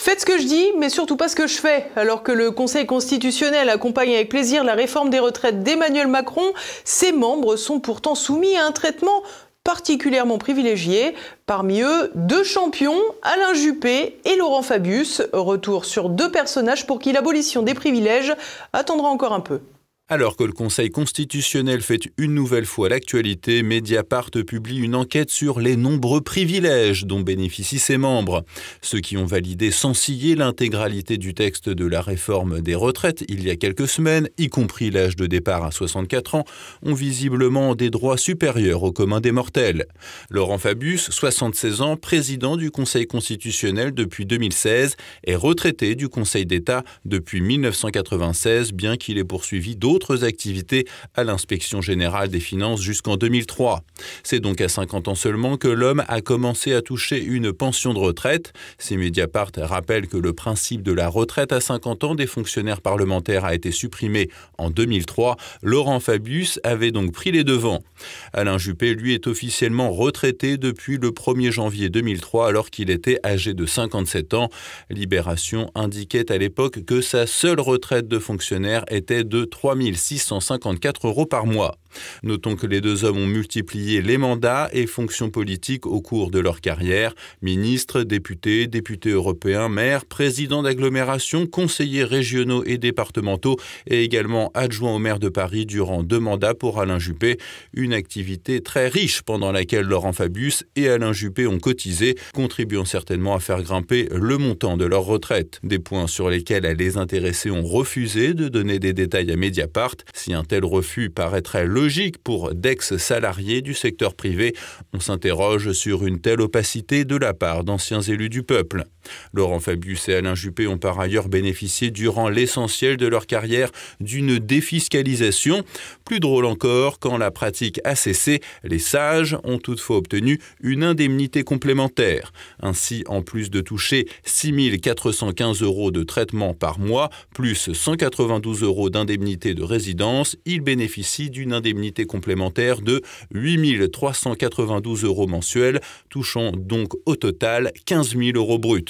Faites ce que je dis, mais surtout pas ce que je fais. Alors que le Conseil constitutionnel accompagne avec plaisir la réforme des retraites d'Emmanuel Macron, ses membres sont pourtant soumis à un traitement particulièrement privilégié. Parmi eux, deux champions, Alain Juppé et Laurent Fabius. Retour sur deux personnages pour qui l'abolition des privilèges attendra encore un peu. Alors que le Conseil constitutionnel fait une nouvelle fois l'actualité, Mediapart publie une enquête sur les nombreux privilèges dont bénéficient ses membres. Ceux qui ont validé sans ciller l'intégralité du texte de la réforme des retraites il y a quelques semaines, y compris l'âge de départ à 64 ans, ont visiblement des droits supérieurs au commun des mortels. Laurent Fabius, 76 ans, président du Conseil constitutionnel depuis 2016, est retraité du Conseil d'État depuis 1996, bien qu'il ait poursuivi d'autres activités à l'Inspection générale des finances jusqu'en 2003. C'est donc à 50 ans seulement que l'homme a commencé à toucher une pension de retraite. Si Mediapart rappelle que le principe de la retraite à 50 ans des fonctionnaires parlementaires a été supprimé en 2003, Laurent Fabius avait donc pris les devants. Alain Juppé, lui, est officiellement retraité depuis le 1er janvier 2003 alors qu'il était âgé de 57 ans. Libération indiquait à l'époque que sa seule retraite de fonctionnaire était de 3 654 € par mois. Notons que les deux hommes ont multiplié les mandats et fonctions politiques au cours de leur carrière. Ministres, députés, députés européens, maires, présidents d'agglomération, conseillers régionaux et départementaux et également adjoints au maire de Paris durant 2 mandats pour Alain Juppé. Une activité très riche pendant laquelle Laurent Fabius et Alain Juppé ont cotisé, contribuant certainement à faire grimper le montant de leur retraite. Des points sur lesquels les intéressés ont refusé de donner des détails à Mediapart. Si un tel refus paraîtrait logique pour d'ex-salariés du secteur privé, on s'interroge sur une telle opacité de la part d'anciens élus du peuple. Laurent Fabius et Alain Juppé ont par ailleurs bénéficié durant l'essentiel de leur carrière d'une défiscalisation. Plus drôle encore, quand la pratique a cessé, les sages ont toutefois obtenu une indemnité complémentaire. Ainsi, en plus de toucher 6 415 € de traitement par mois, plus 192 € d'indemnité de résidence, ils bénéficient d'une indemnité complémentaire de 8 392 € mensuels, touchant donc au total 15 000 € bruts.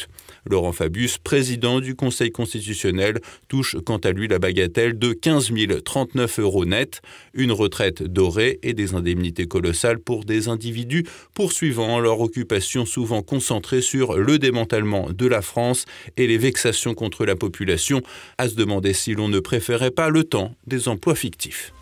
Laurent Fabius, président du Conseil constitutionnel, touche quant à lui la bagatelle de 15 039 € net, une retraite dorée et des indemnités colossales pour des individus poursuivant leur occupation souvent concentrée sur le démantèlement de la France et les vexations contre la population, à se demander si l'on ne préférait pas le temps des emplois fictifs.